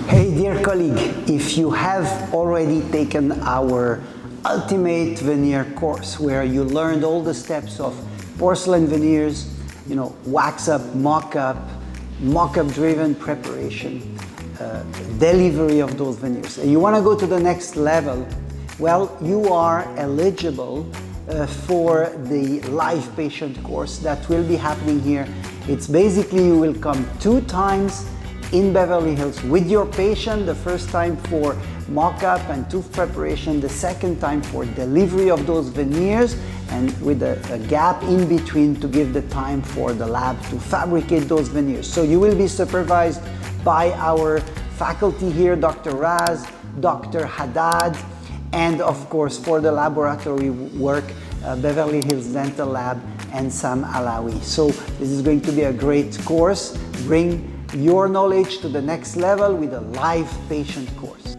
Hey dear colleague, if you have already taken our ultimate veneer course where you learned all the steps of porcelain veneers, wax up, mock-up driven preparation, delivery of those veneers, and you want to go to the next level, well, you are eligible for the live patient course that will be happening here. It's basically you will come 2 times in Beverly Hills with your patient, the first time for mock-up and tooth preparation, the second time for delivery of those veneers, and with a gap in between to give the time for the lab to fabricate those veneers. So you will be supervised by our faculty here, Dr. Raz, Dr. Haddad, and of course for the laboratory work, Beverly Hills Dental Lab and Sam Alawie. So this is going to be a great course. Bring your knowledge to the next level with a live patient course.